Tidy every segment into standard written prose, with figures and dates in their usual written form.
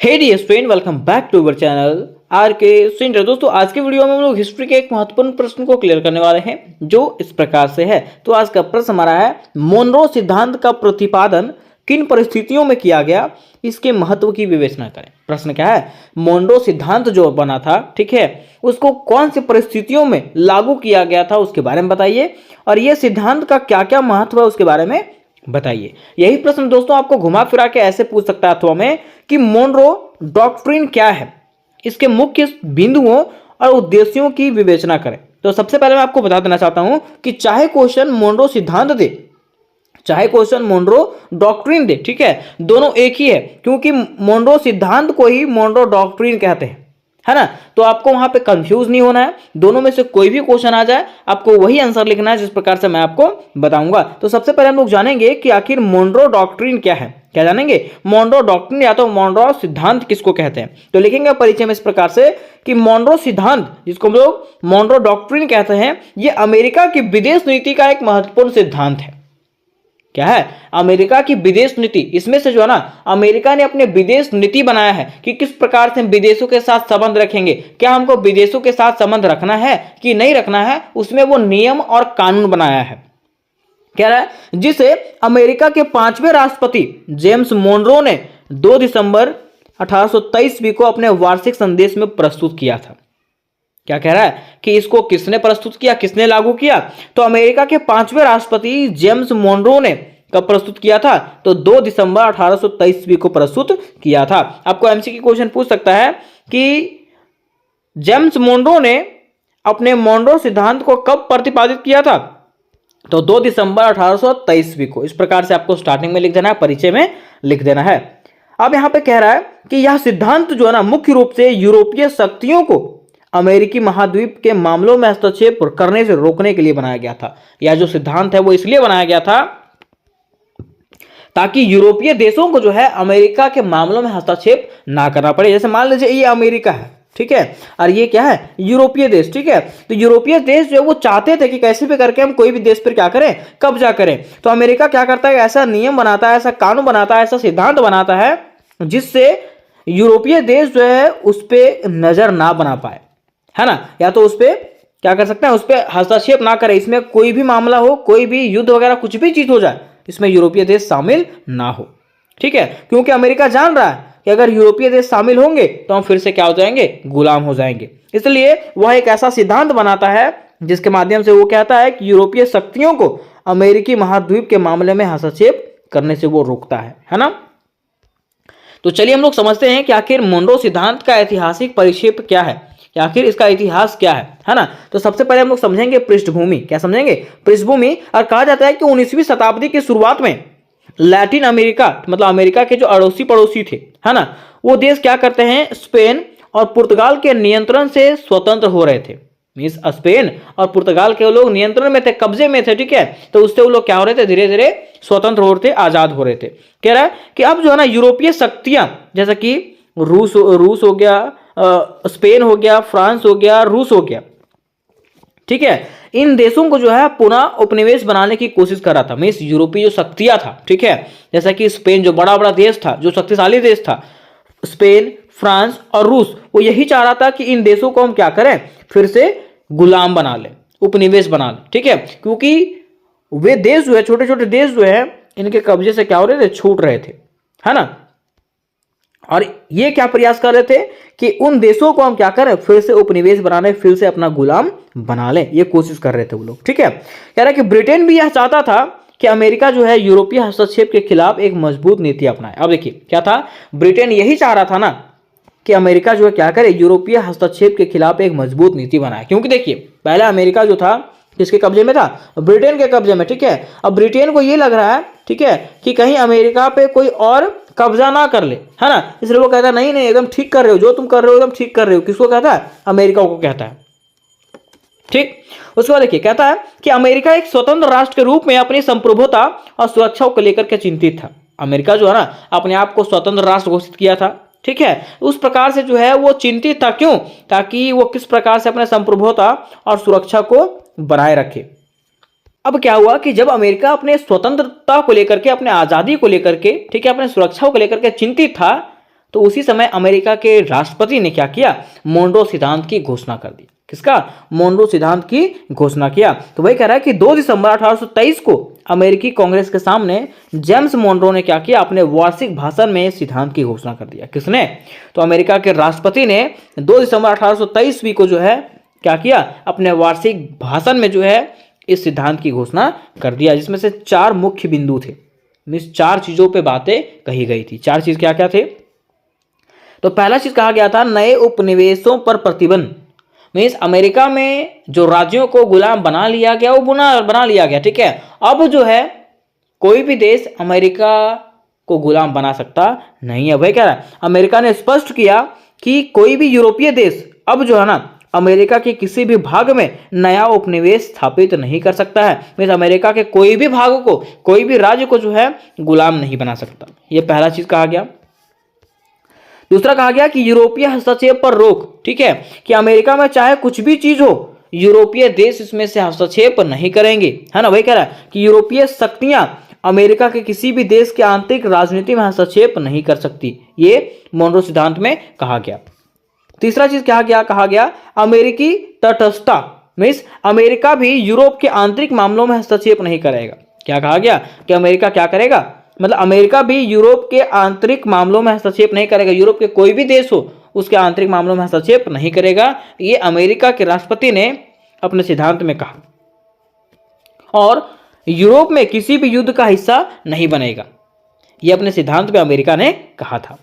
Hey dear friend, welcome back to our channel R K सिंटर। दोस्तों, आज के वीडियो में हम लोग हिस्ट्री के एक महत्वपूर्ण प्रश्न को क्लियर करने वाले हैं जो इस प्रकार से है। तो आज का प्रश्न हमारा है, मोनरो सिद्धांत का प्रतिपादन किन परिस्थितियों में किया गया, इसके महत्व की विवेचना करें। प्रश्न क्या है, मोनरो सिद्धांत जो बना था, ठीक है, उसको कौन सी परिस्थितियों में लागू किया गया था उसके बारे में बताइए, और यह सिद्धांत का क्या क्या महत्व है उसके बारे में बताइए। यही प्रश्न दोस्तों आपको घुमा फिरा के ऐसे पूछ सकता है अथवा में कि मोनरो डॉक्ट्रिन क्या है, इसके मुख्य बिंदुओं और उद्देश्यों की विवेचना करें। तो सबसे पहले मैं आपको बता देना चाहता हूं कि चाहे क्वेश्चन मोनरो सिद्धांत दे, चाहे क्वेश्चन मोनरो डॉक्ट्रिन दे, ठीक है, दोनों एक ही है, क्योंकि मोनरो सिद्धांत को ही मोनरो डॉक्ट्रिन कहते हैं, है ना। तो आपको वहां पे कंफ्यूज नहीं होना है, दोनों में से कोई भी क्वेश्चन आ जाए आपको वही आंसर लिखना है जिस प्रकार से मैं आपको बताऊंगा। तो सबसे पहले हम लोग जानेंगे कि आखिर मोनरो डॉक्ट्रिन क्या है। क्या जानेंगे? मोनरो डॉक्ट्रिन या तो मोनरो सिद्धांत किसको कहते हैं। तो लिखेंगे परिचय में इस प्रकार से कि मोनरो सिद्धांत, जिसको हम लोग मोनरो डॉक्ट्रिन कहते हैं, यह अमेरिका की विदेश नीति का एक महत्वपूर्ण सिद्धांत है। क्या है? अमेरिका की विदेश नीति। इसमें से जो है ना, अमेरिका ने अपने विदेश नीति बनाया है कि किस प्रकार से हम विदेशों के साथ संबंध रखेंगे, क्या हमको विदेशों के साथ संबंध रखना है कि नहीं रखना है, उसमें वो नियम और कानून बनाया है। कह रहा है, जिसे अमेरिका के 5वें राष्ट्रपति जेम्स मोनरो ने 2 दिसंबर 1823 ईस्वी को अपने वार्षिक संदेश में प्रस्तुत किया था। क्या कह रहा है कि इसको किसने प्रस्तुत किया, किसने लागू किया? तो अमेरिका के 5वें राष्ट्रपति जेम्स मोनरो ने कब प्रस्तुत किया था? तो 2 दिसंबर 1823 ईस्वी को प्रस्तुत किया था। आपको एमसीक्यू क्वेश्चन पूछ सकता है कि जेम्स मोनरो ने अपने मोनरो सिद्धांत को कब प्रतिपादित किया था? तो 2 दिसंबर 1823 ईस्वी को। इस प्रकार से आपको स्टार्टिंग में लिख देना है, परिचय में लिख देना है। अब यहां पे कह रहा है कि यह सिद्धांत जो है ना, मुख्य रूप से यूरोपीय शक्तियों को अमेरिकी महाद्वीप के मामलों में हस्तक्षेप करने से रोकने के लिए बनाया गया था। यह जो सिद्धांत है वो इसलिए बनाया गया था ताकि यूरोपीय देशों को जो है अमेरिका के मामलों में हस्तक्षेप ना करना पड़े। जैसे मान लीजिए ये अमेरिका है, ठीक है, और ये क्या है? यूरोपीय देश, ठीक है। तो यूरोपीय देश जो है वो चाहते थे कि कैसे भी करके हम कोई भी देश पर क्या करें, कब्जा करें। तो अमेरिका क्या करता है, ऐसा नियम बनाता है, ऐसा कानून बनाता है, ऐसा सिद्धांत बनाता है जिससे यूरोपीय देश जो है उस पर नजर ना बना पाए, है ना, या तो उस पर क्या कर सकते हैं, उस पर हस्तक्षेप ना करें। इसमें कोई भी मामला हो, कोई भी युद्ध वगैरह कुछ भी चीज हो जाए, इसमें यूरोपीय देश शामिल ना हो, ठीक है। क्योंकि अमेरिका जान रहा है कि अगर यूरोपीय देश शामिल होंगे तो हम फिर से क्या हो जाएंगे, गुलाम हो जाएंगे। इसलिए वह एक ऐसा सिद्धांत बनाता है जिसके माध्यम से वो कहता है कि यूरोपीय शक्तियों को अमेरिकी महाद्वीप के मामले में हस्तक्षेप करने से वो रोकता है ना। तो चलिए हम लोग समझते हैं कि आखिर मोनरो सिद्धांत का ऐतिहासिक परिक्षेप क्या है, कि आखिर इसका इतिहास क्या है ना। तो सबसे पहले हम लोग समझेंगे पृष्ठभूमि। क्या समझेंगे? पृष्ठभूमि। और कहा जाता है कि 19वीं शताब्दी की शुरुआत में लैटिन अमेरिका, मतलब अमेरिका के जो अड़ोसी पड़ोसी थे, है ना, वो देश क्या करते हैं, स्पेन और पुर्तगाल के नियंत्रण से स्वतंत्र हो रहे थे। मीन्स स्पेन और पुर्तगाल के लोग नियंत्रण में थे, कब्जे में थे, ठीक है। तो उससे वो लोग क्या हो रहे थे, धीरे धीरे स्वतंत्र हो रहे थे, आजाद हो रहे थे। कह रहा है कि अब जो है ना, यूरोपीय शक्तियां जैसा कि रूस हो गया, स्पेन हो गया, फ्रांस हो गया, रूस हो गया, ठीक है, इन देशों को जो है पुनः उपनिवेश बनाने की कोशिश कर रहा था। मीन्स यूरोपीय जो शक्तियां था, ठीक है, जैसा कि स्पेन जो बड़ा बड़ा देश था, जो शक्तिशाली देश था, स्पेन, फ्रांस और रूस, वो यही चाह रहा था कि इन देशों को हम क्या करें, फिर से गुलाम बना लें, उपनिवेश बना लें, ठीक है। क्योंकि वे देश जो है, छोटे छोटे देश जो है, इनके कब्जे से क्या हो रहे थे, छूट रहे थे, है ना। और ये क्या प्रयास कर रहे थे कि उन देशों को हम क्या करें, फिर से उपनिवेश बनाने, फिर से अपना गुलाम बना लें, ये कोशिश कर रहे थे वो लोग, ठीक है। कह रहा है कि ब्रिटेन भी यह चाहता था कि अमेरिका जो है यूरोपीय हस्तक्षेप के खिलाफ एक मजबूत नीति अपनाए। अब देखिए क्या था, ब्रिटेन यही चाह रहा था ना कि अमेरिका जो है क्या करे, यूरोपीय हस्तक्षेप के खिलाफ एक मजबूत नीति बनाए। क्योंकि देखिए पहले अमेरिका जो था किसके कब्जे में था, ब्रिटेन के कब्जे में, ठीक है। अब ब्रिटेन को ये लग रहा है, ठीक है, कि कहीं अमेरिका पे कोई और कब्जा ना कर ले, है ना। इसलिए वो कहता है नहीं नहीं, एकदम ठीक कर रहे हो, जो तुम कर रहे हो एकदम ठीक कर रहे हो। किसको कहता है? अमेरिका को कहता है, ठीक। उसके बाद देखिए कहता है कि अमेरिका एक स्वतंत्र राष्ट्र के रूप में अपनी संप्रभुता और सुरक्षा को लेकर के चिंतित था। अमेरिका जो है ना, अपने आप को स्वतंत्र राष्ट्र घोषित किया था, ठीक है। उस प्रकार से जो है वो चिंतित था। क्यों? ताकि वो किस प्रकार से अपने संप्रभुता और सुरक्षा को बनाए रखे। अब क्या हुआ कि जब अमेरिका अपने स्वतंत्रता को लेकर के, अपने आजादी को लेकर के, ठीक है, अपने सुरक्षा को लेकर के चिंतित था, तो उसी समय अमेरिका के राष्ट्रपति ने क्या किया, मोनरो सिद्धांत की घोषणा कर दी। किसका, मोनरो सिद्धांत की घोषणा किया। तो वही कह रहा है कि 2 दिसंबर 1823 को अमेरिकी कांग्रेस के सामने जेम्स मोनरो ने क्या किया, अपने वार्षिक भाषण में इस सिद्धांत की घोषणा कर दिया। किसने, तो अमेरिका के राष्ट्रपति ने 2 दिसंबर 1823 को जो है क्या किया, अपने वार्षिक भाषण में जो है इस सिद्धांत की घोषणा कर दिया, जिसमें से 4 मुख्य बिंदु थे। मीन्स 4 चीजों पे बातें कही गई थी। 4 चीज क्या क्या थे, तो पहला चीज कहा गया था नए उपनिवेशों पर प्रतिबंध। मीन्स अमेरिका में जो राज्यों को गुलाम बना लिया गया वो बना लिया गया, ठीक है। अब जो है कोई भी देश अमेरिका को गुलाम बना सकता नहीं है। भाई कह रहा है, अमेरिका ने स्पष्ट किया कि कोई भी यूरोपीय देश अब जो है ना अमेरिका के किसी भी भाग में नया उपनिवेश स्थापित नहीं कर सकता है। मीन्स अमेरिका के कोई भी भाग को, कोई भी राज्य को जो है गुलाम नहीं बना सकता। यह पहला चीज कहा गया। दूसरा कहा गया कि यूरोपीय हस्तक्षेप पर रोक, ठीक है, कि अमेरिका में चाहे कुछ भी चीज हो, यूरोपीय देश इसमें से हस्तक्षेप नहीं करेंगे, है ना। वही कह रहा है कि यूरोपीय शक्तियां अमेरिका के किसी भी देश के आंतरिक राजनीति में हस्तक्षेप नहीं कर सकती। ये मोनरो सिद्धांत में कहा गया। तीसरा चीज क्या कहा गया अमेरिकी तटस्थता। मीन्स अमेरिका भी यूरोप के आंतरिक मामलों में हस्तक्षेप नहीं करेगा। क्या कहा गया कि अमेरिका क्या करेगा, मतलब अमेरिका भी यूरोप के आंतरिक मामलों में हस्तक्षेप नहीं करेगा। यूरोप के कोई भी देश हो उसके आंतरिक मामलों में हस्तक्षेप नहीं करेगा। ये अमेरिका के राष्ट्रपति ने अपने सिद्धांत में कहा। और यूरोप में किसी भी युद्ध का हिस्सा नहीं बनेगा, यह अपने सिद्धांत में अमेरिका ने कहा था।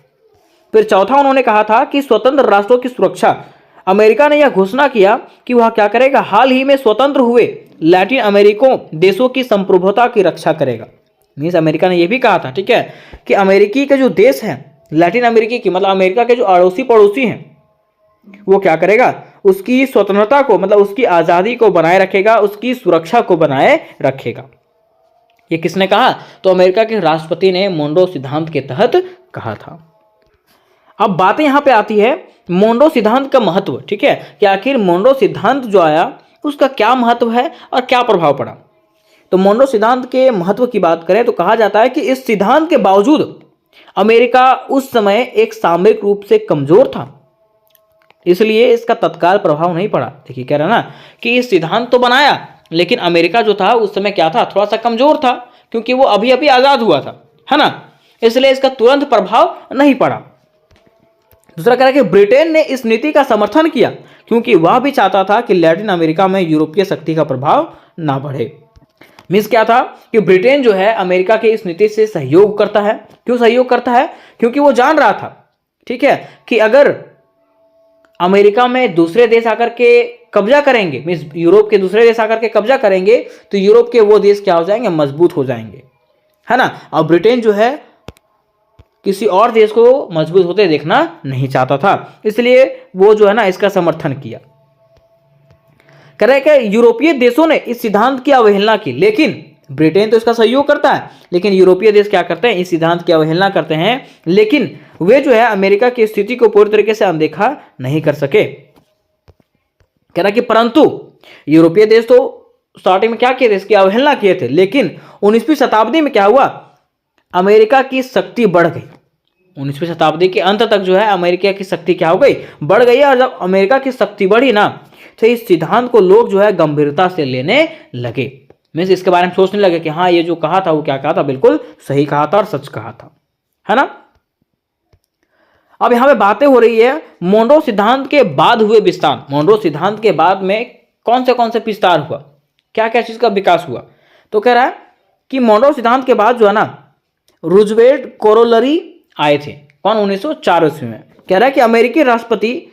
फिर चौथा उन्होंने कहा था कि स्वतंत्र राष्ट्रों की सुरक्षा। अमेरिका ने यह घोषणा किया कि वह क्या करेगा, हाल ही में स्वतंत्र हुए लैटिन अमेरिको देशों की संप्रभुता की रक्षा करेगा। मीन्स अमेरिका ने यह भी कहा था, ठीक है, कि अमेरिकी के जो देश हैं लैटिन अमेरिकी की, मतलब अमेरिका के जो अड़ोसी पड़ोसी हैं, वो क्या करेगा, उसकी स्वतंत्रता को, मतलब उसकी आजादी को बनाए रखेगा, उसकी सुरक्षा को बनाए रखेगा। ये किसने कहा, तो अमेरिका के राष्ट्रपति ने मोनरो सिद्धांत के तहत कहा था। अब बातें यहां पे आती है मोनरो सिद्धांत का महत्व, ठीक है, कि आखिर मोनरो सिद्धांत जो आया उसका क्या महत्व है और क्या प्रभाव पड़ा। तो मोनरो सिद्धांत के महत्व की बात करें तो कहा जाता है कि इस सिद्धांत के बावजूद अमेरिका उस समय एक सामरिक रूप से कमजोर था, इसलिए इसका तत्काल प्रभाव नहीं पड़ा। देखिए कह रहा ना कि इस सिद्धांत तो बनाया, लेकिन अमेरिका जो था उस समय क्या था, थोड़ा सा कमजोर था, क्योंकि वो अभी अभी आजाद हुआ था, है ना, इसलिए इसका तुरंत प्रभाव नहीं पड़ा। दूसरा कह रहा है कि ब्रिटेन ने इस नीति का समर्थन किया, क्योंकि वह भी चाहता था कि लैटिन अमेरिका में यूरोपीय शक्ति का प्रभाव ना बढ़े। मीन्स क्या था कि ब्रिटेन जो है अमेरिका के इस नीति से सहयोग करता है। क्यों सहयोग करता है, क्योंकि वो जान रहा था, ठीक है, कि अगर अमेरिका में दूसरे देश आकर के कब्जा करेंगे, मीन्स यूरोप के दूसरे देश आकर के कब्जा करेंगे, तो यूरोप के वो देश क्या हो जाएंगे, मजबूत हो जाएंगे, है ना। और ब्रिटेन जो है किसी और देश को मजबूत होते देखना नहीं चाहता था, इसलिए वो जो है ना इसका समर्थन किया। कह रहे कि यूरोपीय देशों ने इस सिद्धांत की अवहेलना की, लेकिन ब्रिटेन तो इसका सहयोग करता है, लेकिन यूरोपीय देश क्या करते हैं, इस सिद्धांत की अवहेलना करते हैं, लेकिन वे जो है अमेरिका की स्थिति को पूरी तरीके से अनदेखा नहीं कर सके। कह रहा कि परंतु यूरोपीय देश तो स्टार्टिंग में क्या किए थे, इसकी अवहेलना किए थे, लेकिन 19वीं शताब्दी में क्या हुआ, अमेरिका की शक्ति बढ़ गई। 19वीं शताब्दी के अंत तक जो है अमेरिका की शक्ति क्या हो गई, बढ़ गई। और जब अमेरिका की शक्ति बढ़ी ना, तो इस सिद्धांत को लोग जो है गंभीरता से लेने लगे। मीन्स इसके बारे में सोचने लगे कि हाँ ये जो कहा था वो क्या कहा था, बिल्कुल सही कहा था और सच कहा था, है ना। अब यहां पे बातें हो रही है मोनरो सिद्धांत के बाद हुए विस्तार। मोनरो सिद्धांत के बाद में कौन से विस्तार हुआ, क्या क्या चीज का विकास हुआ। तो कह रहा है कि मोनरो सिद्धांत के बाद जो है ना रूजवेल्ट कोरोलरी आए थे। कौन, 1904 ईस्वी में। कह रहा है कि अमेरिकी राष्ट्रपति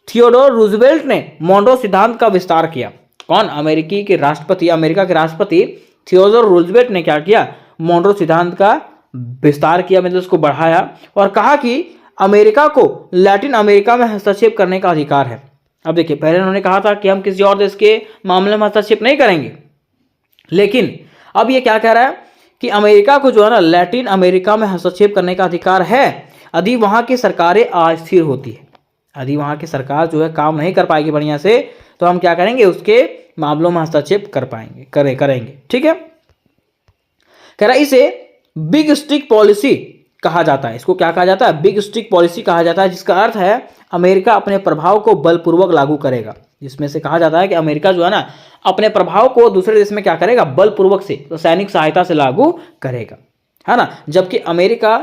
थियोडोर रूजवेल्ट ने मोनरो सिद्धांत का विस्तार किया। कौन, अमेरिका के राष्ट्रपति थियोडोर रूजवेल्ट ने क्या किया, मोनरो सिद्धांत का विस्तार किया, मतलब उसको बढ़ाया और कहा कि अमेरिका को लैटिन अमेरिका में हस्तक्षेप करने का अधिकार है। अब देखिए पहले उन्होंने कहा था कि हम किसी और देश के मामले में हस्तक्षेप नहीं करेंगे, लेकिन अब ये क्या कह रहा है कि अमेरिका को जो है ना लैटिन अमेरिका में हस्तक्षेप करने का अधिकार है, यदि वहां की सरकारें अस्थिर होती है, यदि वहां की सरकार जो है काम नहीं कर पाएगी बढ़िया से, तो हम क्या करेंगे, उसके मामलों में हस्तक्षेप कर पाएंगे, करेंगे, ठीक है। कह रहा इसे बिग स्टिक पॉलिसी कहा जाता है। इसको क्या कहा जाता है? बिग स्टिक पॉलिसी कहा जाता है, जिसका अर्थ है अमेरिका अपने प्रभाव को बलपूर्वक लागू करेगा। जिसमें से कहा जाता है कि अमेरिका जो है ना अपने प्रभाव को दूसरे देश में क्या करेगा? बलपूर्वक से, तो सैनिक सहायता से लागू करेगा, है ना। जबकि अमेरिका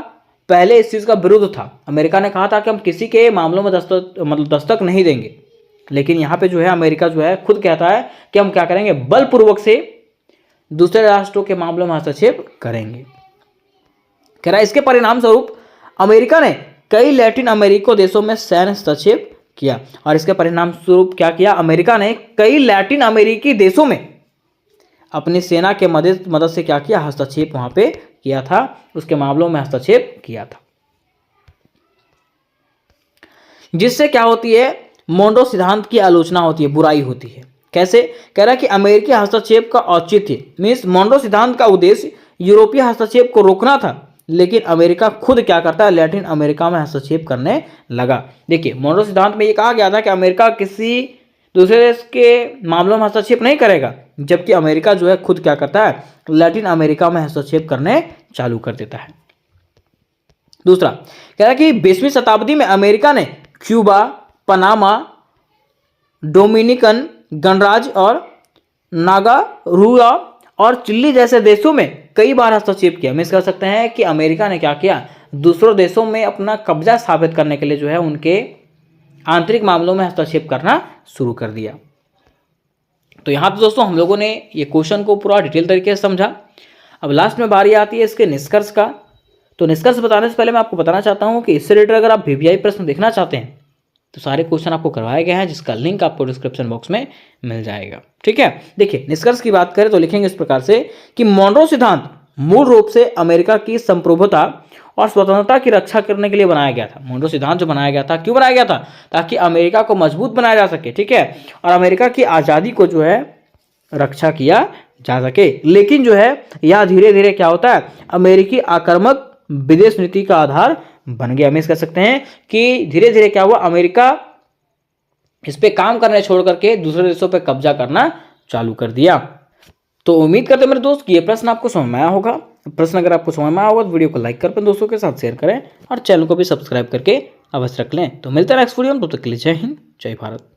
पहले इस चीज़ का विरुद्ध था। अमेरिका ने कहा था कि हम किसी के मामलों में दस्तक नहीं देंगे, लेकिन यहाँ पे जो है अमेरिका जो है खुद कहता है कि हम क्या करेंगे? बलपूर्वक से दूसरे राष्ट्रों के मामलों में हस्तक्षेप करेंगे। कह रहा है इसके परिणाम स्वरूप अमेरिका ने कई लैटिन अमेरिकी देशों में सैन्य हस्तक्षेप किया। और इसके परिणाम स्वरूप क्या किया? अमेरिका ने कई लैटिन अमेरिकी देशों में अपनी सेना के मदद से क्या किया? हस्तक्षेप वहां पे किया था, उसके मामलों में हस्तक्षेप किया था। जिससे क्या होती है? मोन्रो सिद्धांत की आलोचना होती है, बुराई होती है। कैसे? कह रहा है कि अमेरिकी हस्तक्षेप का औचित्य मीन्स मोन्रो सिद्धांत का उद्देश्य यूरोपीय हस्तक्षेप को रोकना था, लेकिन अमेरिका खुद क्या करता है? लैटिन अमेरिका में हस्तक्षेप करने लगा। देखिए, मोन्रो सिद्धांत में ये कहा गया था कि अमेरिका किसी दूसरे देश के मामलों में हस्तक्षेप नहीं करेगा, जबकि अमेरिका जो है खुद क्या करता है? लैटिन अमेरिका में हस्तक्षेप करने चालू कर देता है। दूसरा कह रहा है कि 20वीं शताब्दी में अमेरिका ने क्यूबा, पनामा, डोमिनिकन गणराज्य और नागारुआ और चिली जैसे देशों में कई बार हस्तक्षेप किया। हम इस कह सकते हैं कि अमेरिका ने क्या किया? दूसरों देशों में अपना कब्जा साबित करने के लिए जो है उनके आंतरिक मामलों में हस्तक्षेप करना शुरू कर दिया। तो यहाँ पे दोस्तों हम लोगों ने ये क्वेश्चन को पूरा डिटेल तरीके से समझा। अब लास्ट में बारी आती है इसके निष्कर्ष का। तो निष्कर्ष बताने से पहले मैं आपको बताना चाहता हूँ कि इससे रिलेटेड अगर आप वीवीआई प्रश्न देखना चाहते हैं तो सारे क्वेश्चन आपको करवाए गए हैं, जिसका लिंक आपको डिस्क्रिप्शन बॉक्स में मिल जाएगा। ठीक है, देखिए निष्कर्ष की बात करें तो लिखेंगे इस प्रकार से कि मोन्रो सिद्धांत मूल रूप से अमेरिका की संप्रभुता और स्वतंत्रता की रक्षा करने के लिए बनाया गया था। मोन्रो सिद्धांत जो बनाया गया था, क्यों बनाया गया था? ताकि अमेरिका को मजबूत बनाया जा सके, ठीक है, और अमेरिका की आज़ादी को जो है रक्षा किया जा सके। लेकिन जो है यह धीरे धीरे क्या होता है? अमेरिकी आक्रामक विदेश नीति का आधार बन गया। हम इस कह सकते हैं कि धीरे धीरे क्या हुआ? अमेरिका इस पे काम करने छोड़ करके दूसरे देशों पे कब्जा करना चालू कर दिया। तो उम्मीद करते हैं मेरे दोस्त कि ये प्रश्न आपको समझ में आया होगा। प्रश्न अगर आपको समझ में आया होगा तो वीडियो को लाइक कर अपने दोस्तों के साथ शेयर करें और चैनल को भी सब्सक्राइब करके अवश्य रख लें। तो मिलते हैं नेक्स्ट वीडियो में, तब तक के लिए जय हिंद, जय भारत।